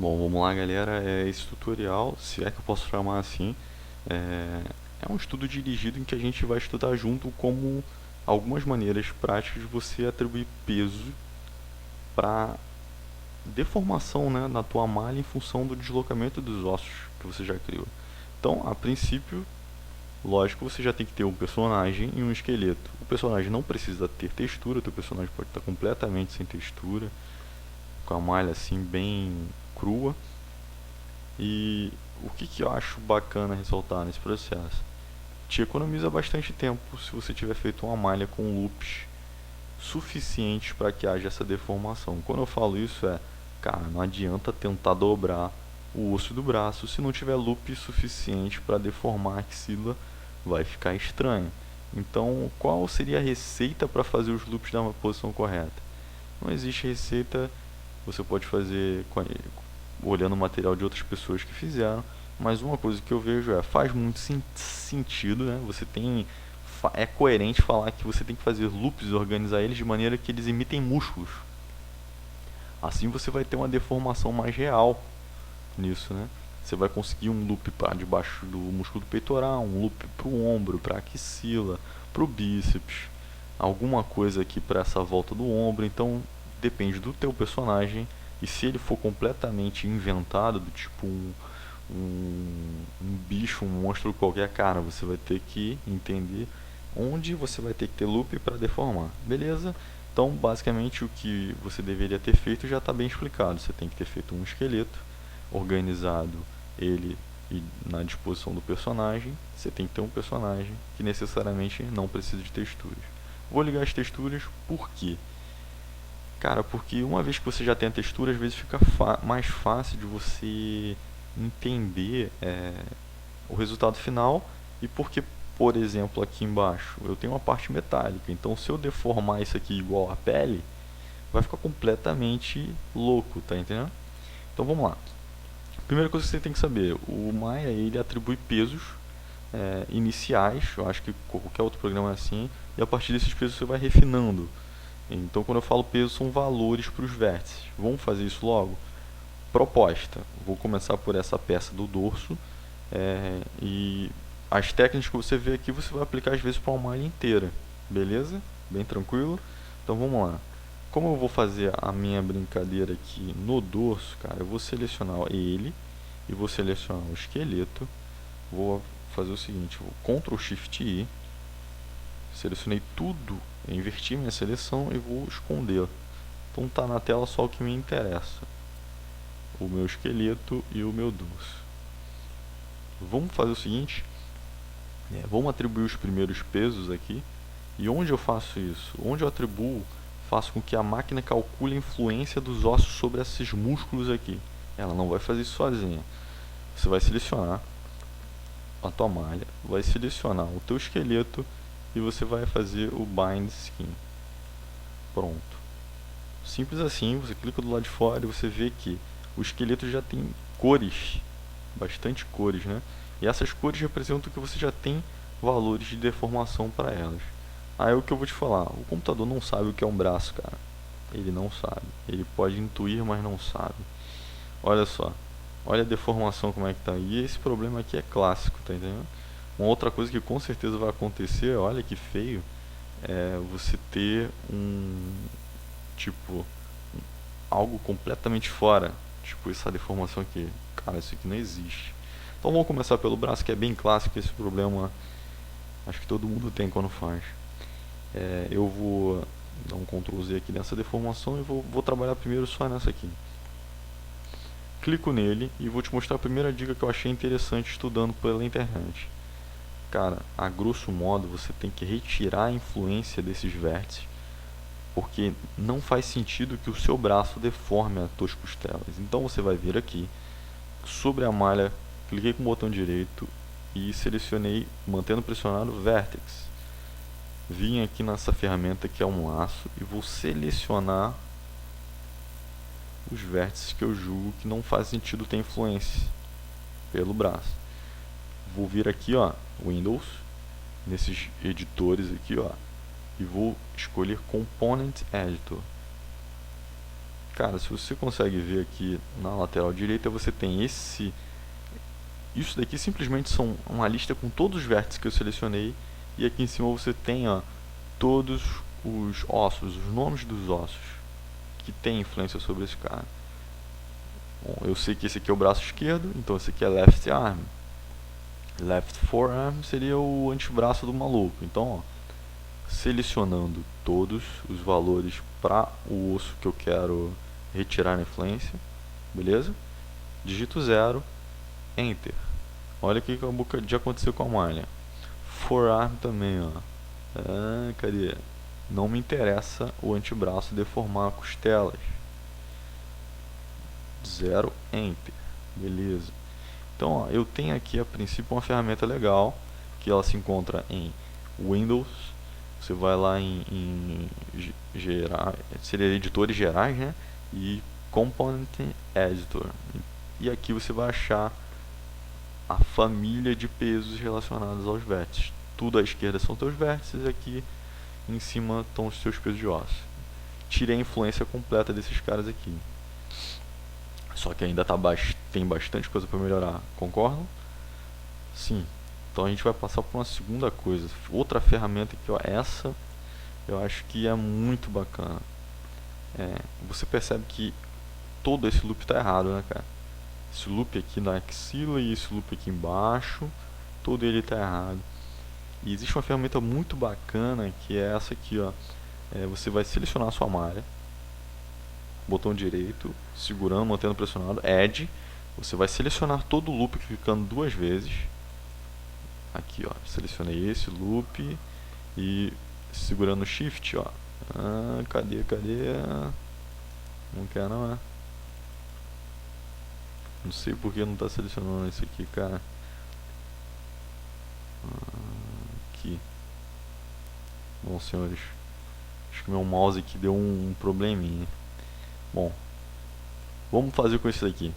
Bom, vamos lá, galera. Esse tutorial, se é que eu posso chamar assim, é, é um estudo dirigido em que a gente vai estudar junto como algumas maneiras práticas de você atribuir peso para deformação, né, na tua malha em função do deslocamento dos ossos que você já criou. Então, a princípio, lógico, você já tem que ter um personagem e um esqueleto. O personagem não precisa ter textura, o teu personagem pode estar completamente sem textura, com a malha assim bem crua. E o que eu acho bacana ressaltar nesse processo? Te economiza bastante tempo se você tiver feito uma malha com loops suficientes para que haja essa deformação. Quando eu falo isso cara, não adianta tentar dobrar o osso do braço se não tiver loop suficiente para deformar a axila, vai ficar estranho. Então, qual seria a receita para fazer os loops na posição correta? Não existe receita, você pode fazer olhando o material de outras pessoas que fizeram, mas uma coisa que eu vejo faz muito sentido, né? É coerente falar que você tem que fazer loops e organizar eles de maneira que eles imitem músculos. Assim você vai ter uma deformação mais real nisso, né? Você vai conseguir um loop para debaixo do músculo do peitoral, um loop para o ombro, para a axila, para o bíceps, alguma coisa aqui para essa volta do ombro. Então depende do teu personagem, e se ele for completamente inventado, do tipo um bicho, um monstro qualquer, cara, você vai ter que entender onde você vai ter que ter loop para deformar, beleza? Então, basicamente, o que você deveria ter feito já está bem explicado. Você tem que ter feito um esqueleto, organizado ele e na disposição do personagem. Você tem que ter um personagem que necessariamente não precisa de texturas. Vou ligar as texturas, por quê? Cara, porque uma vez que você já tem a textura, às vezes fica mais fácil de você entender o resultado final. E porque, por exemplo, aqui embaixo eu tenho uma parte metálica, então se eu deformar isso aqui igual a pele, vai ficar completamente louco, tá entendendo? Então vamos lá. Primeira coisa que você tem que saber, o Maya ele atribui pesos iniciais, eu acho que qualquer outro programa é assim, e a partir desses pesos você vai refinando. Então quando eu falo peso são valores para os vértices. Vamos fazer isso logo? Proposta. Vou começar por essa peça do dorso e as técnicas que você vê aqui você vai aplicar às vezes para uma malha inteira, beleza? Bem tranquilo? Então vamos lá. Como eu vou fazer a minha brincadeira aqui no dorso, cara, eu vou selecionar ele e vou selecionar o esqueleto. Vou fazer o seguinte, vou Ctrl Shift I, selecionei tudo, inverti minha seleção e vou esconder. Então tá na tela só o que me interessa, o meu esqueleto e o meu dorso. Vamos fazer o seguinte, vamos atribuir os primeiros pesos aqui. E onde eu faço isso? Onde eu atribuo, faço com que a máquina calcule a influência dos ossos sobre esses músculos aqui. Ela não vai fazer isso sozinha. Você vai selecionar a tua malha, vai selecionar o teu esqueleto e você vai fazer o bind skin. Pronto. Simples assim, você clica do lado de fora e você vê que o esqueleto já tem cores, bastante cores, né? E essas cores representam que você já tem valores de deformação para elas. Aí o que eu vou te falar, o computador não sabe o que é um braço, cara. Ele não sabe. Ele pode intuir, mas não sabe. Olha só. Olha a deformação como é que tá. E esse problema aqui é clássico, tá entendendo? Uma outra coisa que com certeza vai acontecer, olha que feio, é você ter tipo, algo completamente fora. Tipo, essa deformação aqui. Cara, isso aqui não existe. Então vamos começar pelo braço, que é bem clássico esse problema. Acho que todo mundo tem quando faz. Eu vou dar um Ctrl Z aqui nessa deformação e vou trabalhar primeiro só nessa aqui. Clico nele e vou te mostrar a primeira dica que eu achei interessante estudando pela internet. Cara, a grosso modo você tem que retirar a influência desses vértices, porque não faz sentido que o seu braço deforme as tuas costelas. Então você vai vir aqui, sobre a malha, cliquei com o botão direito e selecionei, mantendo pressionado, Vertex. Vim aqui nessa ferramenta que é um laço e vou selecionar os vértices que eu julgo que não faz sentido ter influência pelo braço. Vou vir aqui, ó, Windows, nesses editores aqui, ó, e vou escolher Component Editor. cara, se você consegue ver aqui na lateral direita, você tem isso daqui simplesmente são uma lista com todos os vértices que eu selecionei, e aqui em cima você tem, ó, todos os ossos, os nomes dos ossos que tem influência sobre esse cara. Bom, eu sei que esse aqui é o braço esquerdo, então esse aqui é left arm. Left forearm seria o antebraço do maluco. Então, ó, selecionando todos os valores para o osso que eu quero retirar na influência, beleza? Digito 0, Enter. Olha o que acabou de acontecer com a malha. Forearm também, ó. Ah, cadê? Não me interessa o antebraço deformar costelas. 0, Enter. Beleza. Então, ó, eu tenho aqui a princípio uma ferramenta legal, que ela se encontra em Windows. Você vai lá em gerar, seria editores gerais, né? E Component Editor. E aqui você vai achar a família de pesos relacionados aos vértices. Tudo à esquerda são teus vértices, aqui em cima estão os seus pesos de ossos. Tirei a influência completa desses caras aqui. Só que ainda tem bastante coisa para melhorar, concordam? Sim. Então a gente vai passar por uma segunda coisa. Outra ferramenta que, ó, essa eu acho que é muito bacana. Você percebe que todo esse loop está errado, né, cara? Esse loop aqui na axila e esse loop aqui embaixo, todo ele está errado. E existe uma ferramenta muito bacana que é essa aqui, ó. Você vai selecionar a sua malha, botão direito, segurando, mantendo pressionado, Add. Você vai selecionar todo o loop clicando 2 vezes. Aqui, ó, selecionei esse loop e segurando Shift, ó. Cadê? Não quer não, é? Não sei porque não está selecionando isso aqui, cara. Aqui. Bom, senhores, acho que meu mouse aqui deu um probleminha. Bom, vamos fazer com isso daqui.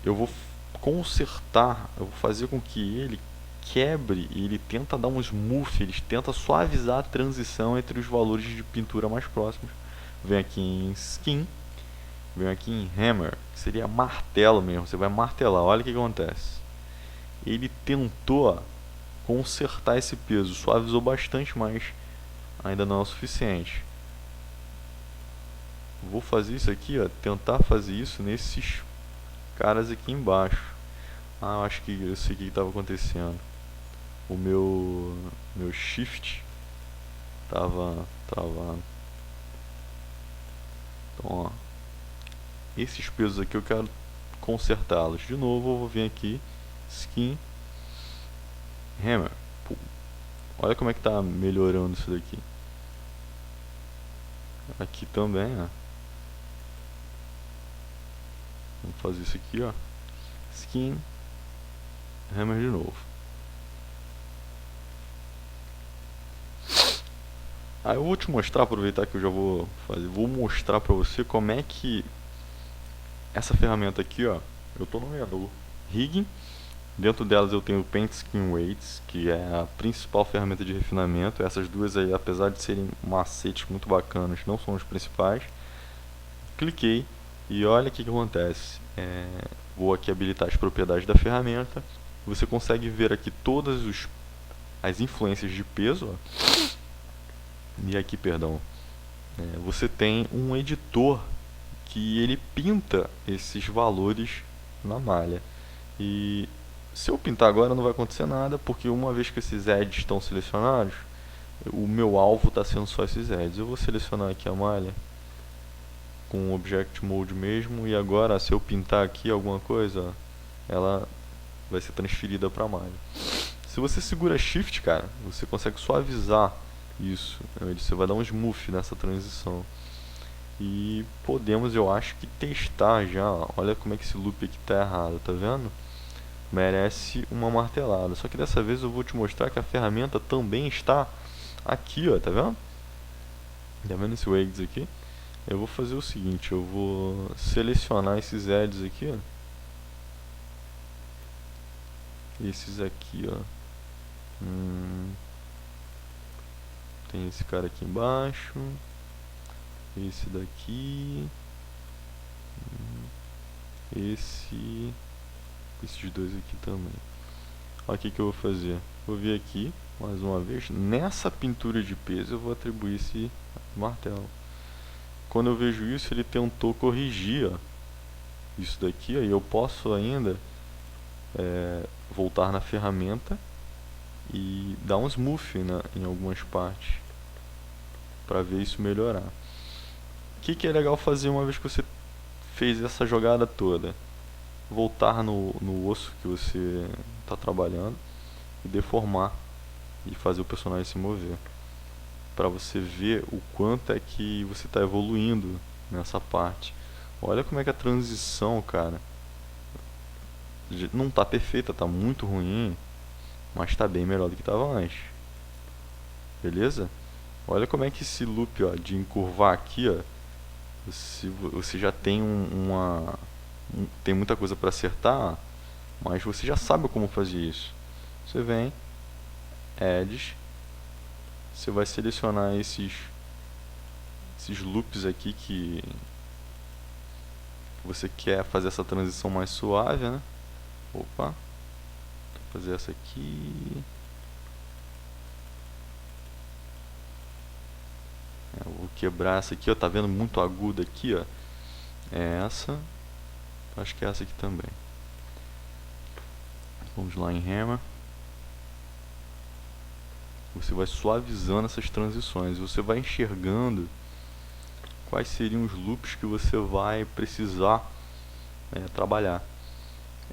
Eu vou consertar, eu vou fazer com que ele quebre e ele tenta dar um smooth, ele tenta suavizar a transição entre os valores de pintura mais próximos. Vem aqui em Skin, vem aqui em Hammer, que seria martelo mesmo, você vai martelar, olha o que acontece. Ele tentou consertar esse peso, suavizou bastante, mas ainda não é o suficiente. Vou fazer isso aqui, ó, tentar fazer isso nesses caras aqui embaixo. Eu acho que eu sei o que estava acontecendo. O meu shift estava travado. Então, ó, esses pesos aqui eu quero consertá-los. De novo, eu vou vir aqui, Skin, Hammer. Pô, olha como é que tá melhorando isso daqui. Aqui também, ó. Vamos fazer isso aqui, ó. Skin, Hammer de novo. Aí eu vou te mostrar, aproveitar que eu já vou fazer, vou mostrar pra você como é que essa ferramenta aqui, ó, eu tô no menu Rigging, dentro delas eu tenho o Paint Skin Weights, que é a principal ferramenta de refinamento. Essas duas aí, apesar de serem macetes muito bacanas, não são os principais. Cliquei e olha o que acontece. Vou aqui habilitar as propriedades da ferramenta. Você consegue ver aqui todas as influências de peso, ó. E aqui, perdão, você tem um editor que ele pinta esses valores na malha. E se eu pintar agora não vai acontecer nada, porque uma vez que esses edges estão selecionados, o meu alvo está sendo só esses edges. Eu vou selecionar aqui a malha com o Object Mode mesmo, e agora se eu pintar aqui alguma coisa, ela vai ser transferida para a malha. Se você segura Shift, cara, você consegue suavizar isso. Você vai dar um smooth nessa transição. E podemos, eu acho que testar já. Olha como é que esse loop aqui tá errado, tá vendo? Merece uma martelada. Só que dessa vez eu vou te mostrar que a ferramenta também está aqui, ó, tá vendo? Tá vendo esse Waves aqui? Eu vou fazer o seguinte, eu vou selecionar esses edges aqui, ó. Esses aqui, ó. Tem esse cara aqui embaixo. Esse daqui. esses dois aqui também. Olha o que eu vou fazer. Vou vir aqui, mais uma vez, nessa pintura de peso eu vou atribuir esse martelo. Quando eu vejo isso, ele tentou corrigir, ó, isso daqui, aí eu posso ainda voltar na ferramenta e dar um smooth em algumas partes para ver isso melhorar. O que é legal fazer uma vez que você fez essa jogada toda? Voltar no osso que você está trabalhando e deformar e fazer o personagem se mover, para você ver o quanto é que você está evoluindo nessa parte. Olha como é que a transição, cara, não tá perfeita, tá muito ruim, mas tá bem melhor do que estava antes. Beleza? Olha como é que esse loop, ó, de encurvar aqui, ó, você já tem tem muita coisa para acertar, mas você já sabe como fazer isso. Você vem, Edges, você vai selecionar esses loops aqui que você quer fazer essa transição mais suave, né? Opa, vou fazer essa aqui. Eu vou quebrar essa aqui, ó, tá vendo muito aguda aqui, ó. É essa, acho que é essa aqui também. Vamos lá em Hammer. Você vai suavizando essas transições, você vai enxergando quais seriam os loops que você vai precisar trabalhar.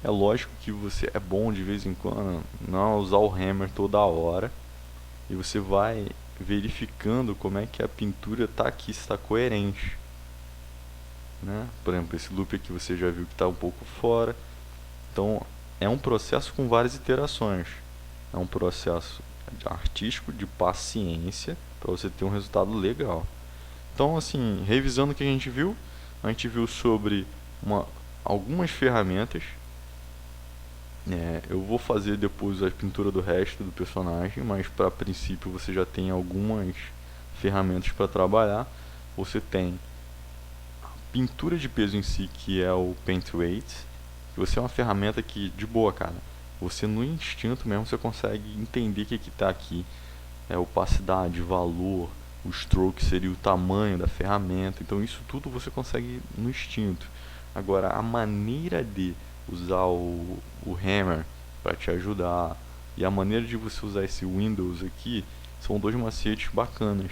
É lógico que você é bom de vez em quando não usar o Hammer toda hora, e você vai verificando como é que a pintura está aqui, se está coerente, né? Por exemplo, esse loop aqui você já viu que está um pouco fora. Então é um processo com várias iterações, é um processo artístico de paciência para você ter um resultado legal. Então, assim, revisando o que a gente viu sobre algumas ferramentas. Eu vou fazer depois a pintura do resto do personagem, mas para princípio você já tem algumas ferramentas para trabalhar. Você tem a pintura de peso em si, que é o Paint Weight, que você é uma ferramenta que, de boa, cara, você no instinto mesmo você consegue entender o que está aqui. Opacidade, valor, o stroke seria o tamanho da ferramenta. Então isso tudo você consegue no instinto. Agora, a maneira de usar o Hammer para te ajudar e a maneira de você usar esse Windows aqui são dois macetes bacanas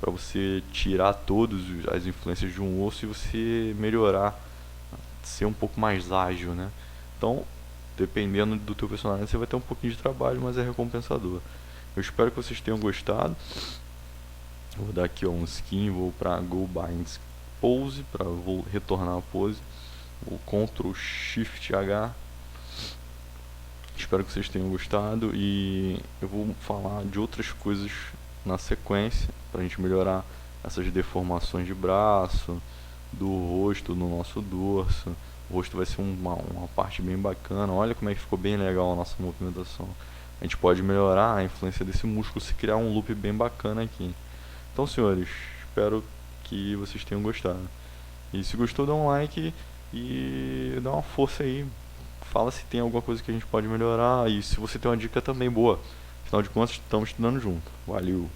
para você tirar todas as influências de um osso e você melhorar, ser um pouco mais ágil, né? Então, dependendo do teu personagem, você vai ter um pouquinho de trabalho, mas é recompensador. Eu espero que vocês tenham gostado. Vou dar aqui um skin, vou para Go Binds Pose, vou retornar a pose. O Ctrl Shift H. Espero que vocês tenham gostado e eu vou falar de outras coisas na sequência para a gente melhorar essas deformações de braço, do rosto, no nosso dorso. O rosto vai ser uma parte bem bacana. Olha como é que ficou bem legal a nossa movimentação. A gente pode melhorar a influência desse músculo se criar um loop bem bacana aqui. Então, senhores, espero que vocês tenham gostado. E se gostou, dá um like e dá uma força aí. Fala se tem alguma coisa que a gente pode melhorar e se você tem uma dica também boa. Afinal de contas, estamos estudando junto. Valeu!